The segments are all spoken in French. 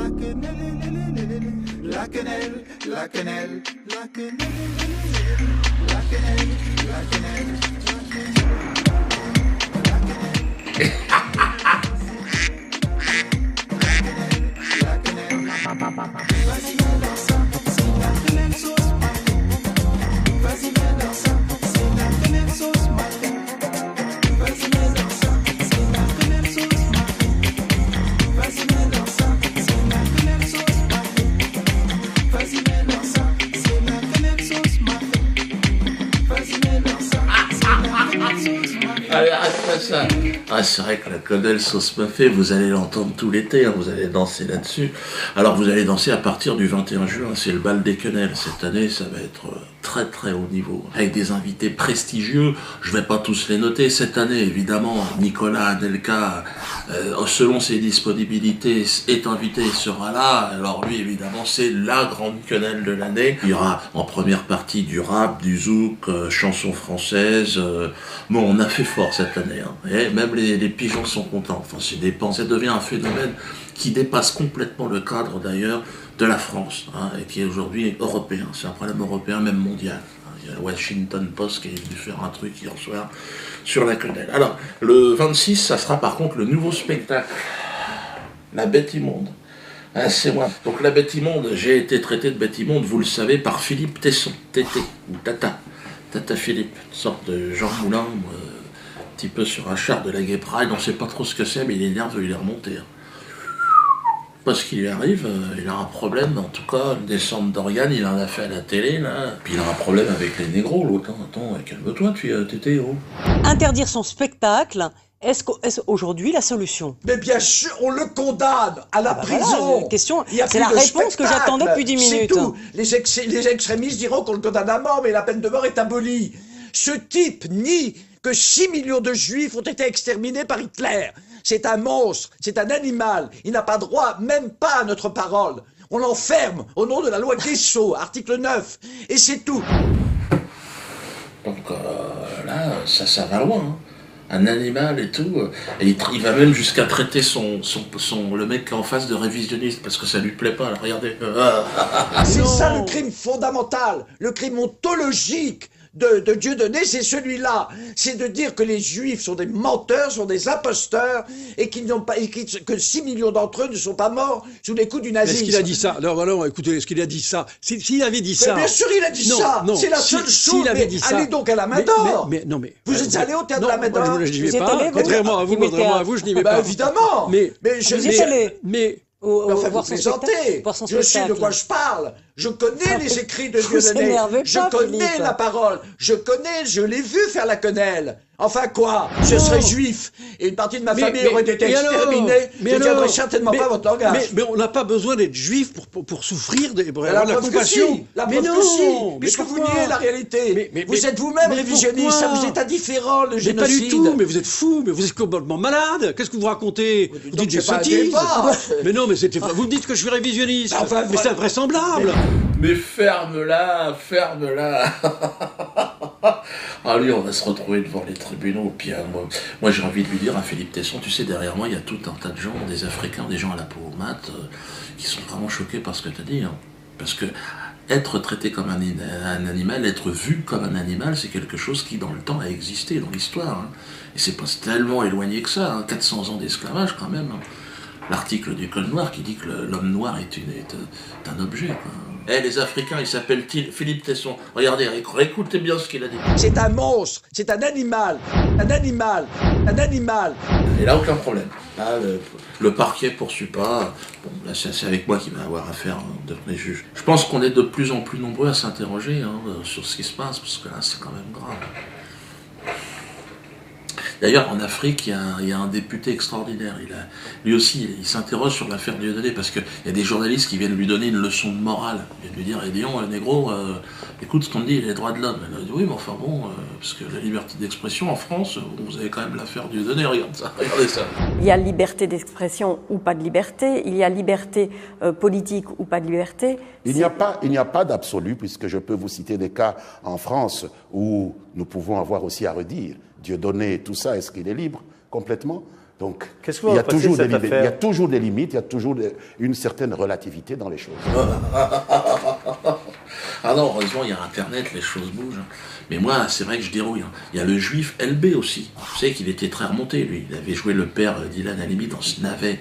La quenelle, la quenelle, la quenelle, Allez, après ça. Ah, c'est vrai que la quenelle sauce Mafé, vous allez l'entendre tout l'été, hein, vous allez danser là-dessus. Alors vous allez danser à partir du 21 juin, c'est le bal des quenelles. Cette année, ça va être très très haut niveau, avec des invités prestigieux. Je vais pas tous les noter. Cette année, évidemment, Nicolas Anelka, selon ses disponibilités, est invité et sera là. Alors lui, évidemment, c'est la grande quenelle de l'année. Il y aura en première partie du rap, du zouk, chansons françaises. Bon, on a fait fort cette année, hein. Et même les pigeons sont contents. Enfin, ça devient un phénomène qui dépasse complètement le cadre d'ailleurs de la France, hein, et qui est aujourd'hui européen. C'est un problème européen, même mondial. Il y a le Washington Post qui est venu faire un truc hier soir sur la quenelle. Alors, le 26, ça sera par contre le nouveau spectacle, La Bête Immonde. Ah, c'est moi. Donc La Bête Immonde, j'ai été traité de Bête Immonde, vous le savez, par Philippe Tesson, Tété, ou Tata. Tata Philippe, une sorte de Jean Moulin, un petit peu sur un char de la Gay Pride, on ne sait pas trop ce que c'est, mais il est nerveux, il est remonté. Hein. Parce qu'il lui arrive, il a un problème, en tout cas, une descente d'organes, il en a fait à la télé, là. Puis il a un problème avec les négros, l'autre. Attends, calme-toi, Tété, oh. Interdire son spectacle, est-ce aujourd'hui la solution? Mais bien sûr, on le condamne à la prison. Voilà, question, c'est la réponse que j'attendais depuis 10 minutes. C'est tout. Les extrémistes diront qu'on le condamne à mort, mais la peine de mort est abolie. Ce type nie que 6 millions de juifs ont été exterminés par Hitler. C'est un monstre, c'est un animal. Il n'a pas droit, même pas à notre parole. On l'enferme au nom de la loi Guessot, article 9. Et c'est tout. Donc là, ça va loin. Hein. Un animal et tout. Et il va même jusqu'à traiter le mec qui est en face de révisionniste, parce que ça lui plaît pas. Là, regardez. C'est ça le crime fondamental, le crime ontologique de Dieudonné, c'est celui-là. C'est de dire que les juifs sont des menteurs, sont des imposteurs, et que 6 millions d'entre eux ne sont pas morts sous les coups du nazisme. Est-ce qu'il a dit ça? Non, écoutez, est-ce qu'il a dit ça? S'il avait dit ça... Mais bien sûr, il a dit ça. C'est la seule chose. Avait dit ça, allez donc à la Main d'Or. Vous êtes allé au théâtre de la Main d'Or? Je n'y vais pas. Contrairement à vous, je n'y vais pas. Évidemment. Vous êtes allé enfin, vous plaisantez. Je sais de quoi je parle. Je connais les écrits de Dieudonné. Je connais la parole. Je l'ai vu faire la quenelle. Enfin quoi? Je serais juif et une partie de ma famille aurait été exterminée. Je ne tiendrai certainement pas votre langage. Mais on n'a pas besoin d'être juif pour souffrir, pour avoir la compassion. La preuve que si, puisque vous niez la réalité. Vous êtes vous-même révisionniste, ça vous est indifférent, le génocide. Pas du tout, mais vous êtes fou, mais vous êtes complètement malade. Qu'est-ce que vous racontez? Vous dites des sottises. Mais non, mais vous me dites que je suis révisionniste. Mais c'est invraisemblable. Mais ferme-la. Ah lui, on va se retrouver devant les tribunaux. Puis moi j'ai envie de lui dire à Philippe Tesson, tu sais, derrière moi il y a tout un tas de gens, des Africains, des gens à la peau mate, qui sont vraiment choqués par ce que tu as dit. Hein. Parce que être traité comme un animal, être vu comme un animal, c'est quelque chose qui dans le temps a existé, dans l'histoire. Hein. Et c'est pas tellement éloigné que ça, hein. 400 ans d'esclavage quand même. Hein. L'article du Code noir qui dit que l'homme noir est un objet, quoi. Les Africains, ils s'appellent Philippe Tesson. Regardez, écoutez bien ce qu'il a dit. C'est un monstre, c'est un animal. Et là, aucun problème. Là, le parquet poursuit pas. Bon, là, c'est avec moi qu'il va avoir affaire devant les juges. Je pense qu'on est de plus en plus nombreux à s'interroger sur ce qui se passe, parce que là, c'est quand même grave. D'ailleurs, en Afrique, il y a un député extraordinaire. Lui aussi, il s'interroge sur l'affaire Dieudonné, parce qu'il y a des journalistes qui viennent lui donner une leçon de morale. Ils viennent lui dire, Dion, négro, écoute ce qu'on dit, les droits de l'homme. Elle dit, oui, mais enfin bon, parce que la liberté d'expression en France, vous avez quand même l'affaire Dieudonné, regardez ça. Il y a liberté d'expression ou pas de liberté, il y a liberté politique ou pas de liberté. Il n'y a pas d'absolu, puisque je peux vous citer des cas en France où nous pouvons avoir aussi à redire. Dieudonné, tout ça, est-ce qu'il est libre complètement? Donc, Qu'est-ce que il vous y a en pensez toujours de des cette limites, il y a affaire? toujours des limites, il y a toujours une certaine relativité dans les choses. Ah non, heureusement, il y a Internet, les choses bougent. Mais moi, c'est vrai que je dérouille. Il y a le juif LB aussi. Vous savez qu'il était très remonté, lui. Il avait joué le père d'Ilan Halimi dans ce navet.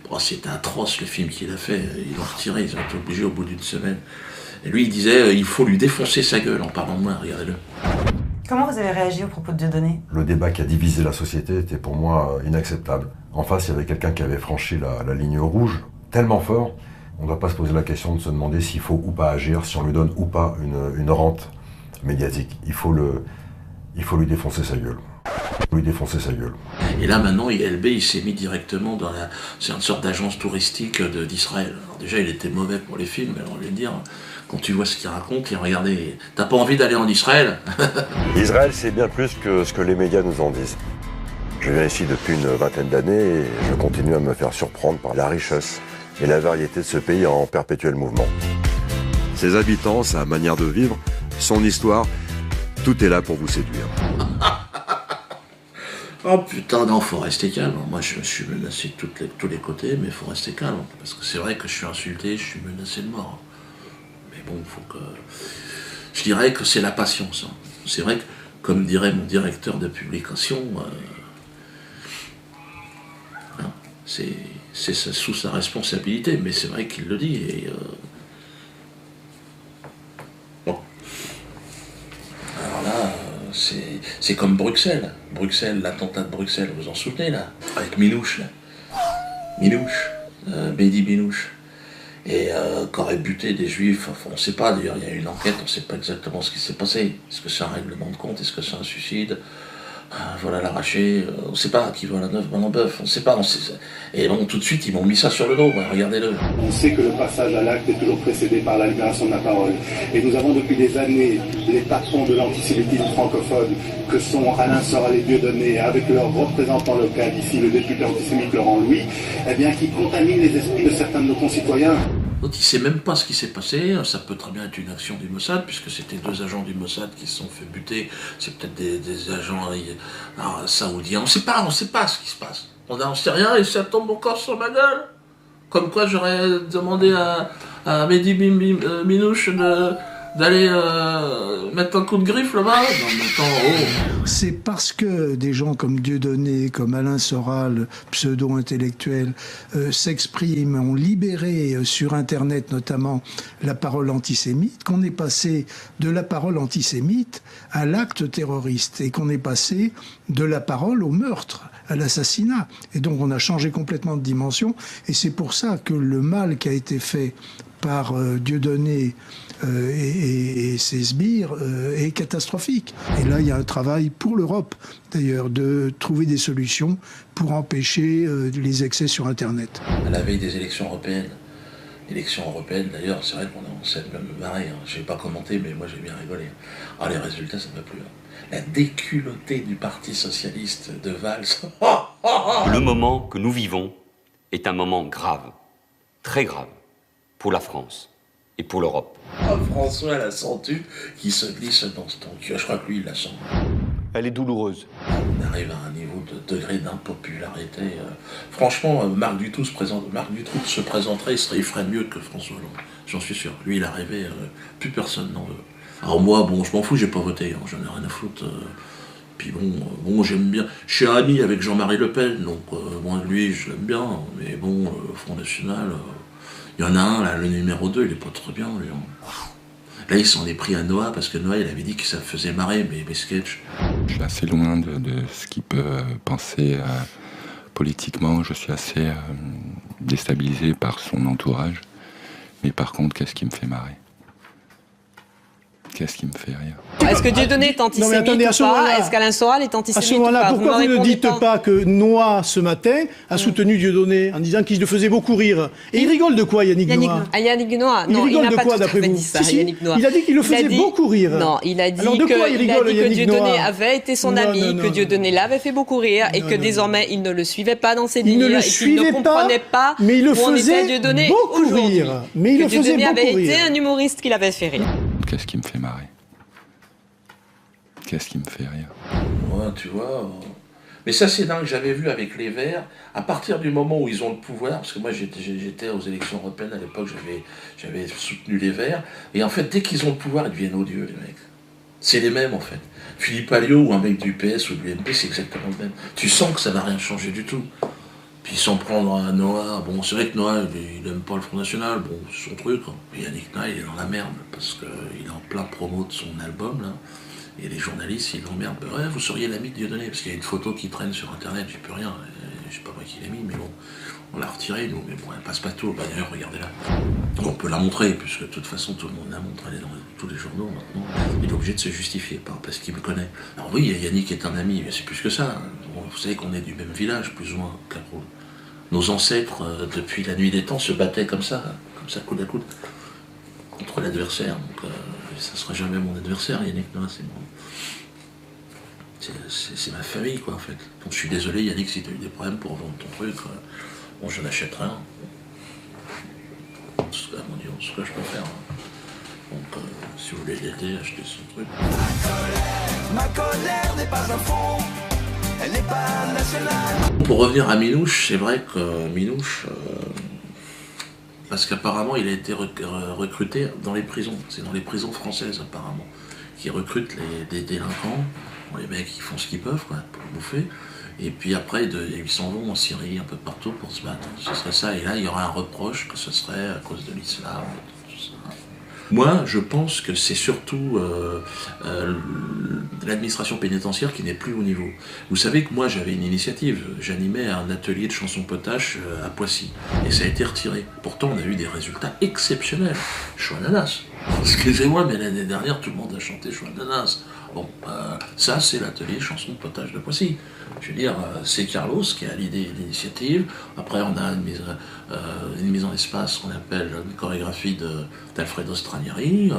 Bon, c'était atroce, le film qu'il a fait. Ils l'ont retiré, ils ont été obligés au bout d'une semaine. Et lui, il disait, il faut lui défoncer sa gueule en parlant de moi, regardez-le. Comment vous avez réagi au propos de Dieudonné? Le débat qui a divisé la société était pour moi inacceptable. En face, il y avait quelqu'un qui avait franchi la ligne rouge tellement fort, on ne doit pas se poser la question de se demander s'il faut ou pas agir, si on lui donne ou pas une rente médiatique. Il faut lui défoncer sa gueule. Lui défoncer sa gueule. Et là, maintenant, LB, il s'est mis directement dans la... C'est une sorte d'agence touristique d'Israël. Alors déjà, il était mauvais pour les films, mais alors, je vais dire, quand tu vois ce qu'il raconte, et regardez, t'as pas envie d'aller en Israël? Israël, c'est bien plus que ce que les médias nous en disent. Je viens ici depuis une vingtaine d'années et je continue à me faire surprendre par la richesse et la variété de ce pays en perpétuel mouvement. Ses habitants, sa manière de vivre, son histoire, tout est là pour vous séduire. Oh putain, non, faut rester calme. Moi, je suis menacé de tous les côtés, mais faut rester calme. Parce que c'est vrai que je suis insulté, je suis menacé de mort. Mais bon, faut que... Je dirais que c'est la patience. C'est vrai que, comme dirait mon directeur de publication, c'est sous sa responsabilité, mais c'est vrai qu'il le dit. Et, bon. Alors là, c'est comme Bruxelles. Bruxelles, l'attentat de Bruxelles, vous vous en souvenez là? Avec Minouche, là. Minouche, Mehdi Minouche. Et qu'aurait buté des juifs, enfin, on ne sait pas d'ailleurs, il y a eu une enquête, on ne sait pas exactement ce qui s'est passé. Est-ce que c'est un règlement de compte? Est-ce que c'est un suicide? Voilà l'arraché, on ne sait pas qui vole la neuf bande en bœuf, on ne sait pas. Et bon, tout de suite, ils m'ont mis ça sur le dos, regardez-le. On sait que le passage à l'acte est toujours précédé par la libération de la parole. Et nous avons depuis des années les patrons de l'antisémitisme francophone, que sont Alain Soral et Dieudonné, avec leur représentant local ici, le député antisémite Laurent Louis, eh bien, qui contaminent les esprits de certains de nos concitoyens. Donc il ne sait même pas ce qui s'est passé, ça peut très bien être une action du Mossad, puisque c'était 2 agents du Mossad qui se sont fait buter, c'est peut-être des agents saoudiens, on ne sait pas ce qui se passe. On n'en sait rien et ça tombe encore sur ma gueule. Comme quoi j'aurais demandé à Mehdi Minouche d'aller mettre un coup de griffe là-bas. C'est parce que des gens comme Dieudonné, comme Alain Soral, pseudo-intellectuels, s'expriment, ont libéré sur Internet notamment la parole antisémite, qu'on est passé de la parole antisémite à l'acte terroriste et qu'on est passé de la parole au meurtre, à l'assassinat. Et donc on a changé complètement de dimension et c'est pour ça que le mal qui a été fait par Dieudonné et ses sbires est catastrophique. Et là, il y a un travail pour l'Europe, d'ailleurs, de trouver des solutions pour empêcher les excès sur Internet. À la veille des élections européennes, d'ailleurs, c'est vrai qu'on s'est même marré, hein. Je n'ai pas commenté, mais moi j'ai bien rigolé. Ah, les résultats, ça ne va plus. Hein. La déculottée du Parti Socialiste de Valls. Le moment que nous vivons est un moment grave, très grave, pour la France et pour l'Europe. Oh, François la sent-tu qui se glisse dans ce temps. Je crois que lui, il la sent. Elle est douloureuse. On arrive à un niveau de degré d'impopularité. Franchement, Marc Dutroux se présenterait, il ferait mieux que François Hollande. J'en suis sûr. Lui, il a rêvé, plus personne n'en veut. Alors moi, bon, je m'en fous, j'ai pas voté, hein, j'en ai rien à foutre. Puis bon, j'aime bien. Je suis ami avec Jean-Marie Le Pen, donc moi, lui, je l'aime bien. Mais bon, Front National... Il y en a un, là, le numéro 2, il est pas trop bien, lui. Là, il s'en est pris à Noah, parce que Noah, il avait dit que ça faisait marrer mes sketchs. Je suis assez loin de ce qu'il peut penser politiquement. Je suis assez déstabilisé par son entourage. Mais par contre, qu'est-ce qui me fait marrer? Qu'est-ce qui me fait rire? Est-ce que Dieudonné est antisémite ou pas? Est-ce qu'Alain Soral est antisémite ou pas? Pourquoi vous ne dites pas que Noah, ce matin, a soutenu Dieudonné en disant qu'il le faisait beaucoup rire? Et il rigole de quoi, Yannick Noah? Yannick Noah, non, il n'a pas tout à fait dit ça, Yannick Noah. Il a dit qu'il le faisait beaucoup rire. Non, il a dit que Dieudonné avait été son ami, que Dieudonné l'avait fait beaucoup rire et que désormais, il ne le suivait pas dans ses délires et qu'il ne comprenait pas où en était Dieudonné aujourd'hui. Que Dieudonné avait été un humoriste qui l'avait fait rire. Qu'est-ce qui me fait marrer? Qu'est-ce qui me fait rire? Ouais, tu vois, Mais ça, c'est dingue, j'avais vu avec les Verts, à partir du moment où ils ont le pouvoir, parce que moi j'étais aux élections européennes à l'époque, j'avais soutenu les Verts, et en fait, dès qu'ils ont le pouvoir, ils deviennent odieux, les mecs. C'est les mêmes, en fait. Philippe Alliot ou un mec du PS ou de l'UMP, c'est exactement le même. Tu sens que ça va rien changer du tout. Puis sans prendre à Noah, bon, c'est vrai que Noah, il aime pas le Front National, bon, c'est son truc, hein. Et Yannick Noah, il est dans la merde, parce qu'il est en plein promo de son album, là. Et les journalistes, ils l'emmerdent. Ouais, vous seriez l'ami de Dieudonné, parce qu'il y a une photo qui traîne sur Internet, j'ai plus rien. Je sais pas moi qui l'ai mis, mais bon, on l'a retirée, nous, mais bon, elle passe pas tout. Bah, d'ailleurs, regardez-la. On peut la montrer, puisque de toute façon, tout le monde la montre, elle est dans tous les journaux maintenant. Il est obligé de se justifier, parce qu'il me connaît. Alors oui, Yannick est un ami, mais c'est plus que ça. Bon, vous savez qu'on est du même village, plus ou moins, Capoul. Nos ancêtres, depuis la nuit des temps, se battaient comme ça, coude à coude, contre l'adversaire. Donc, ça sera jamais mon adversaire, Yannick Noah, c'est moi. C'est ma famille, quoi, en fait. Donc je suis désolé, Yannick, si tu as eu des problèmes pour vendre ton truc, bon, je n'achète rien. C'est ce que je peux faire. Donc, si vous voulez l'aider, achetez son truc. Ma colère n'est pas un fond, elle n'est pas nationale. Pour revenir à Minouche, c'est vrai que Minouche, parce qu'apparemment il a été recruté dans les prisons, c'est dans les prisons françaises apparemment, qui recrutent des délinquants. Bon, les mecs, ils font ce qu'ils peuvent, quoi, pour bouffer. Et puis après, ils s'en vont en Syrie, un peu partout, pour se battre. Ce serait ça. Et là, il y aura un reproche que ce serait à cause de l'islam, tout ça. Moi, je pense que c'est surtout l'administration pénitentiaire qui n'est plus au niveau. Vous savez que moi, j'avais une initiative. J'animais un atelier de chansons potaches à Poissy. Et ça a été retiré. Pourtant, on a eu des résultats exceptionnels. Chouananas. Excusez-moi, mais l'année dernière, tout le monde a chanté Chouananas. Bon, ça, c'est l'atelier chansons de potage de Poissy. Je veux dire, c'est Carlos qui a l'idée et l'initiative. Après, on a une mise en espace qu'on appelle une chorégraphie d'Alfredo Stranieri.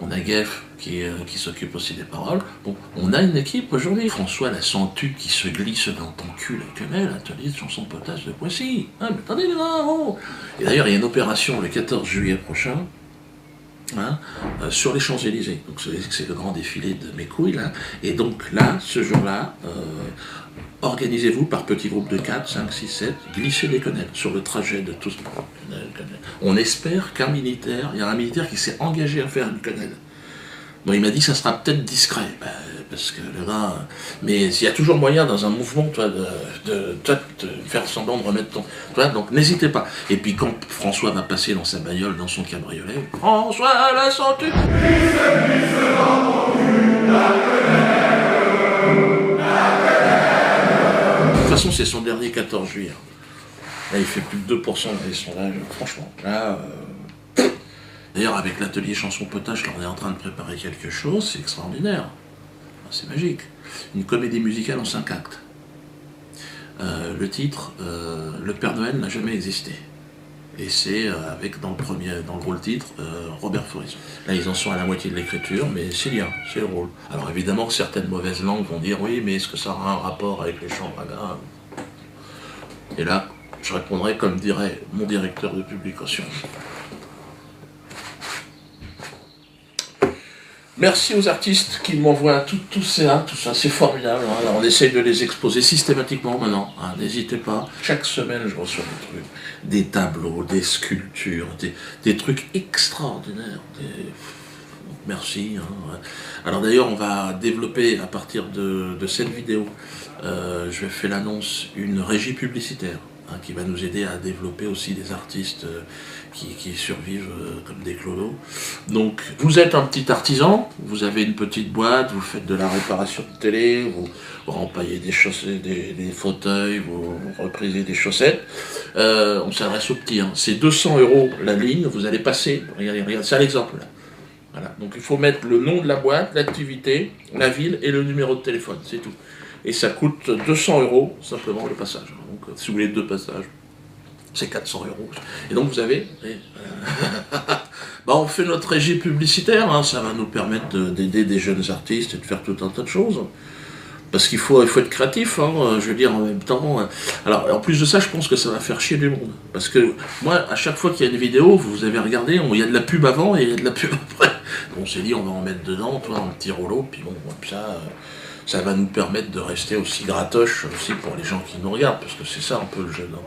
On a Geff qui s'occupe aussi des paroles. Bon, on a une équipe aujourd'hui. François la Sentue qui se glisse dans ton cul la quenelle, atelier de chansons de potage de Poissy. Ah, mais attendez, les gars, oh. Et d'ailleurs, il y a une opération le 14 juillet prochain. Hein, sur les Champs-Élysées. Donc c'est le grand défilé de mes couilles là. Et donc là, ce jour-là, organisez-vous par petits groupes de 4, 5, 6, 7, glissez des quenelles sur le trajet de tous. On espère qu'un militaire, il y a un militaire qui s'est engagé à faire une quenelle. Bon, il m'a dit que ça sera peut-être discret, parce que le gars... Mais il y a toujours moyen dans un mouvement, toi, de faire semblant de remettre ton... Toi, donc n'hésitez pas. Et puis quand François va passer dans sa bagnole, dans son cabriolet, François la Sentue. De toute façon, c'est son dernier 14 juillet. Là, il fait plus de 2% des sondages, franchement. Là... D'ailleurs, avec l'atelier Chanson Potage, on est en train de préparer quelque chose, c'est extraordinaire. C'est magique. Une comédie musicale en 5 actes. Le titre, Le Père Noël n'a jamais existé. Et c'est avec, dans le rôle titre, Robert Forisson. Là, ils en sont à la moitié de l'écriture, mais c'est bien, c'est le rôle. Alors évidemment, certaines mauvaises langues vont dire, oui, mais est-ce que ça aura un rapport avec les chants ragas? Et là, je répondrai comme dirait mon directeur de publication. Merci aux artistes qui m'envoient tout ça, c'est formidable. Hein. Alors on essaye de les exposer systématiquement maintenant, hein. N'hésitez pas. Chaque semaine, je reçois des trucs, des tableaux, des sculptures, des trucs extraordinaires. Merci. Hein. Alors d'ailleurs, on va développer à partir de cette vidéo, je vais faire l'annonce, une régie publicitaire. Qui va nous aider à développer aussi des artistes qui survivent comme des clodos. Donc, vous êtes un petit artisan, vous avez une petite boîte, vous faites de la réparation de télé, vous rempaillez des chaussettes, des fauteuils, vous reprisez des chaussettes. On s'adresse aux petits, hein. C'est 200 € la ligne, vous allez passer, regardez, c'est un exemple là. Voilà. Donc il faut mettre le nom de la boîte, l'activité, la ville et le numéro de téléphone, c'est tout. Et ça coûte 200 € simplement le passage. Donc si vous voulez 2 passages, c'est 400 €. Et donc vous avez... on fait notre régie publicitaire, hein, ça va nous permettre d'aider des jeunes artistes et de faire tout un tas de choses. Parce qu'il faut être créatif, hein, je veux dire, en même temps. Alors, en plus de ça, je pense que ça va faire chier du monde. Parce que moi, à chaque fois qu'il y a une vidéo, vous avez regardé, il y a de la pub avant et il y a de la pub après. On s'est dit, on va en mettre dedans, toi, un petit rouleau, puis bon, ça ça va nous permettre de rester aussi gratoche aussi pour les gens qui nous regardent, parce que c'est ça un peu le jeu. Donc,